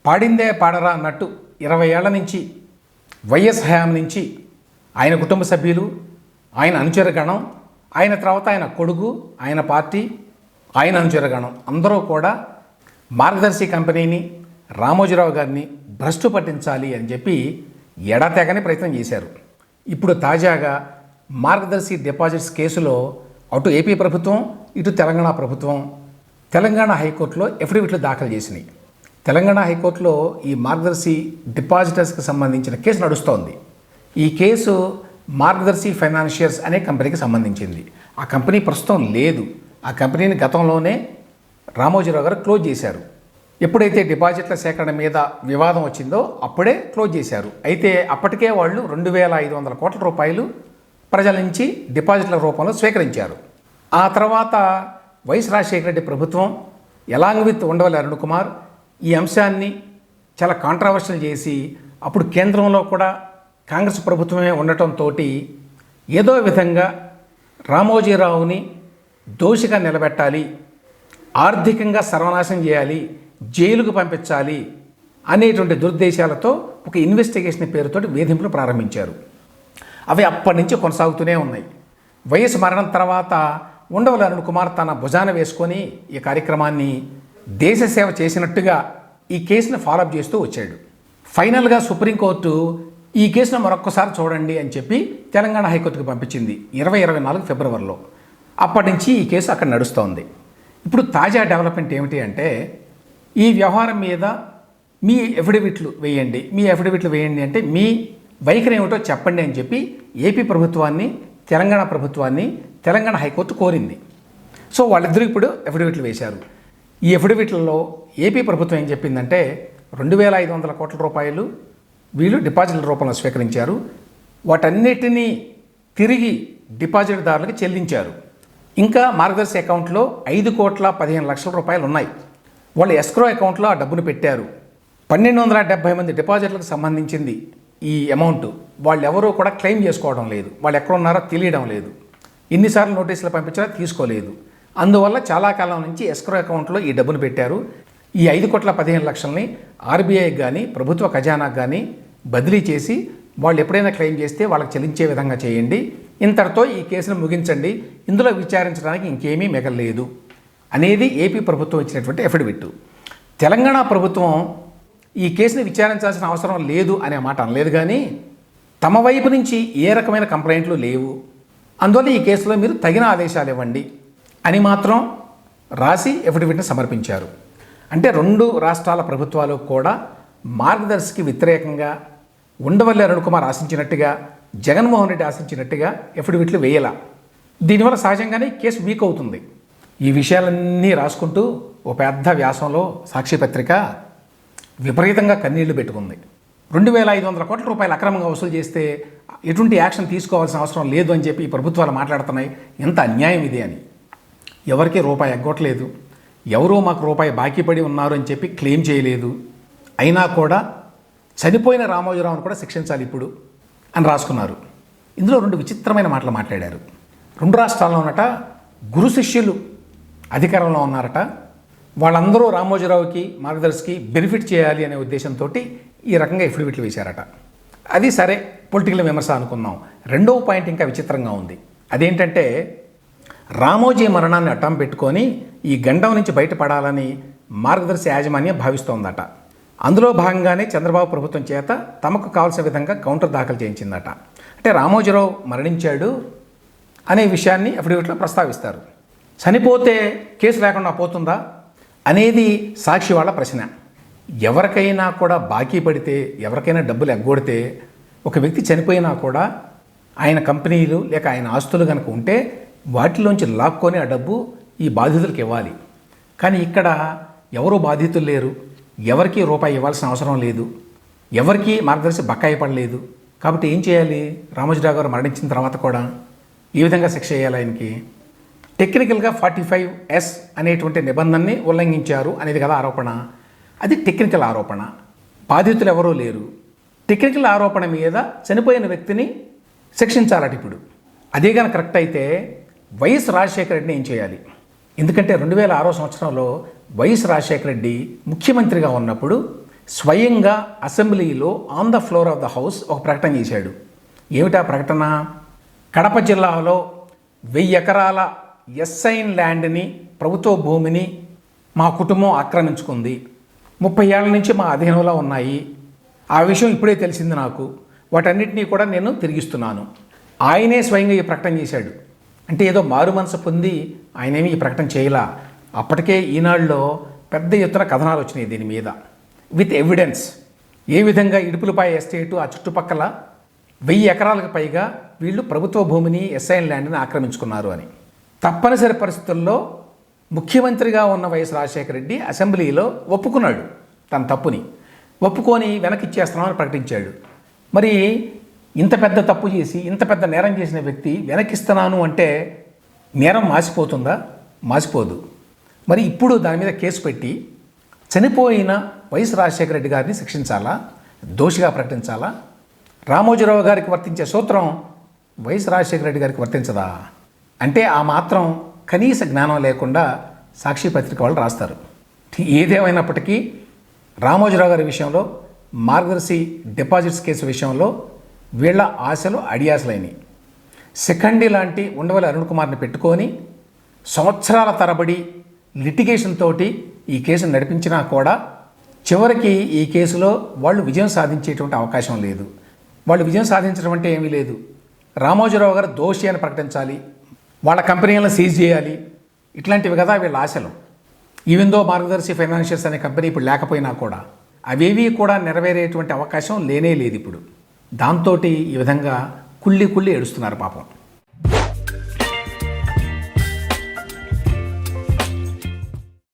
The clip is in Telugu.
పాడిందే పాడరా అన్నట్టు 20 ఏళ్ల నుంచి వైఎస్ హయాం నుంచి ఆయన కుటుంబ సభ్యులు, ఆయన అనుచరగణం, ఆయన తర్వాత ఆయన కొడుకు, ఆయన పార్టీ, ఆయన అనుచరగణం అందరూ కూడా మార్గదర్శి కంపెనీని, రామోజీరావు గారిని భ్రష్టు పట్టించాలి అని చెప్పి ఎడతెగని ప్రయత్నం చేశారు. ఇప్పుడు తాజాగా మార్గదర్శి డిపాజిట్స్ కేసులో అటు ఏపీ ప్రభుత్వం, ఇటు తెలంగాణ ప్రభుత్వం తెలంగాణ హైకోర్టులో ఎఫిడవిట్లు దాఖలు చేసినాయి. తెలంగాణ హైకోర్టులో ఈ మార్గదర్శి డిపాజిటర్స్కి సంబంధించిన కేసు నడుస్తోంది. ఈ కేసు మార్గదర్శి ఫైనాన్షియర్స్ అనే కంపెనీకి సంబంధించింది. ఆ కంపెనీ ప్రస్తుతం లేదు. ఆ కంపెనీని గతంలోనే రామోజీరావు గారు క్లోజ్ చేశారు. ఎప్పుడైతే డిపాజిట్ల సేకరణ మీద వివాదం వచ్చిందో అప్పుడే క్లోజ్ చేశారు. అయితే అప్పటికే వాళ్ళు 2,500 కోట్ల రూపాయలు ప్రజల నుంచి డిపాజిట్ల రూపంలో స్వీకరించారు. ఆ తర్వాత వైఎస్ రాజశేఖర రెడ్డి ప్రభుత్వం ఎలాంగ్ విత్ ఉండవల్లి అరుణ్ కుమార్ ఈ అంశాన్ని చాలా కాంట్రవర్షియల్ చేసి అప్పుడు కేంద్రంలో కూడా కాంగ్రెస్ ప్రభుత్వమే ఉండటంతో ఏదో విధంగా రామోజీరావుని దోషిగా నిలబెట్టాలి, ఆర్థికంగా సర్వనాశనం చేయాలి, జైలుకు పంపించాలి అనేటువంటి దురుద్దేశాలతో ఒక ఇన్వెస్టిగేషన్ పేరుతోటి వేధింపులు ప్రారంభించారు. అవి అప్పటి నుంచి కొనసాగుతూనే ఉన్నాయి. వైఎస్ మరణం తర్వాత ఉండవల్లి అరుణ్ కుమార్ తన భుజాన వేసుకొని ఈ కార్యక్రమాన్ని దేశ సేవ చేసినట్టుగా ఈ కేసును ఫాలోఅప్ చేస్తూ వచ్చాడు. ఫైనల్గా సుప్రీంకోర్టు ఈ కేసును మరొక్కసారి చూడండి అని చెప్పి తెలంగాణ హైకోర్టుకు పంపించింది 2024 ఫిబ్రవరిలో. అప్పటి నుంచి ఈ కేసు అక్కడ నడుస్తోంది. ఇప్పుడు తాజా డెవలప్మెంట్ ఏమిటి అంటే ఈ వ్యవహారం మీద మీ ఎఫిడవిట్లు వేయండి అంటే మీ వైఖరి ఏమిటో చెప్పండి అని చెప్పి ఏపీ ప్రభుత్వాన్ని, తెలంగాణ హైకోర్టు కోరింది. సో వాళ్ళిద్దరూ ఇప్పుడు ఎఫిడవిట్లు వేశారు. ఈ ఎఫిడవిట్లలో ఏపీ ప్రభుత్వం ఏం చెప్పిందంటే 2,500 కోట్ల రూపాయలు వీళ్ళు డిపాజిట్ల రూపంలో స్వీకరించారు. వాటన్నిటినీ తిరిగి డిపాజిట్దారులకు చెల్లించారు. ఇంకా మార్గదర్శి అకౌంట్లో 5,15,00,000 రూపాయలు ఉన్నాయి. వాళ్ళు ఎస్క్రో అకౌంట్లో ఆ డబ్బును పెట్టారు. 1,270 మంది డిపాజిట్లకు సంబంధించింది ఈ అమౌంట్. వాళ్ళు ఎవరూ కూడా క్లెయిమ్ చేసుకోవడం లేదు. వాళ్ళు ఎక్కడ ఉన్నారో తెలియడం లేదు. ఎన్నిసార్లు నోటీసులు పంపించినా తీసుకోలేదు. అందువల్ల చాలా కాలం నుంచి ఎస్క్రో అకౌంట్లో ఈ డబ్బును పెట్టారు. ఈ 5,15,00,000ని ఆర్బీఐకి కానీ ప్రభుత్వ ఖజానాకు కానీ బదిలీ చేసి వాళ్ళు ఎప్పుడైనా క్లెయిమ్ చేస్తే వాళ్ళకి చెల్లించే విధంగా చేయండి. ఇంతటితో ఈ కేసును ముగించండి. ఇందులో విచారించడానికి ఇంకేమీ మిగలలేదు అనేది ఏపీ ప్రభుత్వం ఇచ్చినటువంటి ఎఫిడవిట్. తెలంగాణ ప్రభుత్వం ఈ కేసుని విచారించాల్సిన అవసరం లేదు అనే మాట అనలేదు, కానీ తమ వైపు నుంచి ఏ రకమైన కంప్లైంట్లు లేవు, అందువల్ల ఈ కేసులో మీరు తగిన ఆదేశాలు ఇవ్వండి అని మాత్రం రాసి ఎఫిడవిట్ని సమర్పించారు. అంటే 2 రాష్ట్రాల ప్రభుత్వాలు కూడా మార్గదర్శికి వ్యతిరేకంగా ఉండవల్లి అరుణ్ కుమార్ ఆశించినట్టుగా, జగన్మోహన్ రెడ్డి ఆశించినట్టుగా ఎఫిడవిట్లు వేయాల. దీనివల్ల సహజంగానే కేసు వీక్ అవుతుంది. ఈ విషయాలన్నీ రాసుకుంటూ ఓ పెద్ద వ్యాసంలో సాక్షి పత్రిక విపరీతంగా కన్నీళ్లు పెట్టుకుంది. 2,500 కోట్ల రూపాయలు అక్రమంగా వసూలు చేస్తే ఎటువంటి యాక్షన్ తీసుకోవాల్సిన అవసరం లేదు అని చెప్పి ఈ ప్రభుత్వాలు మాట్లాడుతున్నాయి. ఎంత అన్యాయం ఇది అని. ఎవరికి రూపాయి ఎగ్గొట్టలేదు, ఎవరో మాకు రూపాయి బాకీ పడి ఉన్నారు అని చెప్పి క్లెయిమ్ చేయలేదు. అయినా కూడా చనిపోయిన రామోజీరావును కూడా శిక్షించాలి ఇప్పుడు అని రాసుకున్నారు. ఇందులో 2 విచిత్రమైన మాటలు మాట్లాడారు. 2 రాష్ట్రాల్లో ఉన్నట గురు శిష్యులు అధికారంలో ఉన్నారట. వాళ్ళందరూ రామోజీరావుకి, మార్గదర్శికి బెనిఫిట్ చేయాలి అనే ఉద్దేశంతో ఈ రకంగా ఎఫిడవిట్లు వేశారట. అది సరే, పొలిటికల్ విమర్శ అనుకున్నాం. 2వ పాయింట్ ఇంకా విచిత్రంగా ఉంది. అదేంటంటే రామోజీ మరణాన్ని అడ్డం పెట్టుకొని ఈ గండం నుంచి బయటపడాలని మార్గదర్శి యాజమాన్యం భావిస్తోందట. అందులో భాగంగానే చంద్రబాబు ప్రభుత్వం చేత తమకు కావాల్సిన విధంగా కౌంటర్ దాఖలు చేయించిందట. అంటే రామోజీరావు మరణించాడు అనే విషయాన్ని అఫిడవిట్లో ప్రస్తావిస్తారు. చనిపోతే కేసు లేకుండా పోతుందా అనేది సాక్షి వాళ్ళ ప్రశ్న. ఎవరికైనా కూడా బాకీ పడితే, ఎవరికైనా డబ్బులు ఎగ్గొడితే, ఒక వ్యక్తి చనిపోయినా కూడా ఆయన కంపెనీలు లేక ఆయన ఆస్తులు కనుక ఉంటే వాటిలోంచి లాక్కొని ఆ డబ్బు ఈ బాధితులకు ఇవ్వాలి. కానీ ఇక్కడ ఎవరూ బాధితులు లేరు, ఎవరికీ రూపాయి ఇవ్వాల్సిన అవసరం లేదు, ఎవరికీ మార్గదర్శి బకాయి పడలేదు. కాబట్టి ఏం చేయాలి? రామోజీరావు గారు మరణించిన తర్వాత కూడా ఈ విధంగా శిక్ష చేయాలి ఆయనకి. టెక్నికల్గా 45S అనేటువంటి నిబంధనని ఉల్లంఘించారు అనేది కదా ఆరోపణ. అది టెక్నికల్ ఆరోపణ. బాధితులు ఎవరూ లేరు. టెక్నికల్ ఆరోపణ మీద చనిపోయిన వ్యక్తిని శిక్షించాలట. ఇప్పుడు అదే కనుక కరెక్ట్ అయితే వైఎస్ రాజశేఖర రెడ్డిని ఏం చేయాలి? ఎందుకంటే 2006 సంవత్సరంలో వైఎస్ రాజశేఖర రెడ్డి ముఖ్యమంత్రిగా ఉన్నప్పుడు స్వయంగా అసెంబ్లీలో on the floor of the house ఒక ప్రకటన చేశాడు. ఏమిటా ప్రకటన? కడప జిల్లాలో 1000 ఎకరాల ఎస్ఐన్ ల్యాండ్ని, ప్రభుత్వ భూమిని మా కుటుంబం ఆక్రమించుకుంది. 30 ఏళ్ల నుంచి మా అధీనంలో ఉన్నాయి. ఆ విషయం ఇప్పుడే తెలిసింది నాకు. వాటన్నిటినీ కూడా నేను తిరిగిస్తున్నాను. ఆయనే స్వయంగా ఈ ప్రకటన చేశాడు. అంటే ఏదో మారు మనసు పొంది ఆయనేమి ఈ ప్రకటన చేయలా. అప్పటికే ఈనాడులో పెద్ద ఎత్తున కథనాలు వచ్చినాయి దీని మీద, విత్ ఎవిడెన్స్. ఏ విధంగా ఇడుపులపాయ ఎస్టేటు ఆ చుట్టుపక్కల 1000 ఎకరాలకు పైగా వీళ్ళు ప్రభుత్వ భూమిని, ఎస్ఐన్ ల్యాండ్ని ఆక్రమించుకున్నారు అని. తప్పనిసరి పరిస్థితుల్లో ముఖ్యమంత్రిగా ఉన్న వైఎస్ రాజశేఖర రెడ్డి అసెంబ్లీలో ఒప్పుకున్నాడు తన తప్పుని. ఒప్పుకొని వెనక్కి ఇచ్చేస్తున్నామని ప్రకటించాడు. మరి ఇంత పెద్ద తప్పు చేసి, ఇంత పెద్ద నేరం చేసిన వ్యక్తి వెనక్కిస్తున్నాను అంటే నేరం మాసిపోతుందా? మాసిపోదు. మరి ఇప్పుడు దాని మీద కేసు పెట్టి చనిపోయిన వైఎస్ రాజశేఖర రెడ్డి గారిని శిక్షించాలా? దోషిగా ప్రకటించాలా? రామోజీరావు గారికి వర్తించే సూత్రం వైఎస్ రాజశేఖర రెడ్డి గారికి వర్తించదా? అంటే ఆ మాత్రం కనీస జ్ఞానం లేకుండా సాక్షి పత్రిక వాళ్ళు రాస్తారు. ఏదేమైనప్పటికీ రామోజీరావు గారి విషయంలో, మార్గదర్శి డిపాజిట్స్ కేసు విషయంలో వీళ్ళ ఆశలు అడియాసలైనవి. శిఖండి లాంటి ఉండవల్లి అరుణ్ కుమార్ని పెట్టుకొని సంవత్సరాల తరబడి లిటిగేషన్ తోటి ఈ కేసును నడిపించినా కూడా చివరికి ఈ కేసులో వాళ్ళు విజయం సాధించేటువంటి అవకాశం లేదు. వాళ్ళు విజయం సాధించడం అంటే ఏమీ లేదు. రామోజీరావు గారు దోషి అని ప్రకటించాలి, వాళ్ళ కంపెనీలను సీజ్ చేయాలి, ఇట్లాంటివి కదా వీళ్ళ ఆశలు. ఈవెన్ దో మార్గదర్శి ఫైనాన్షియల్స్ అనే కంపెనీ ఇప్పుడు లేకపోయినా కూడా అవేవి కూడా నెరవేరేటువంటి అవకాశం లేనే లేదు ఇప్పుడు. దాంతో ఈ విధంగా కుళ్ళి ఏడుస్తున్నారు పాపం.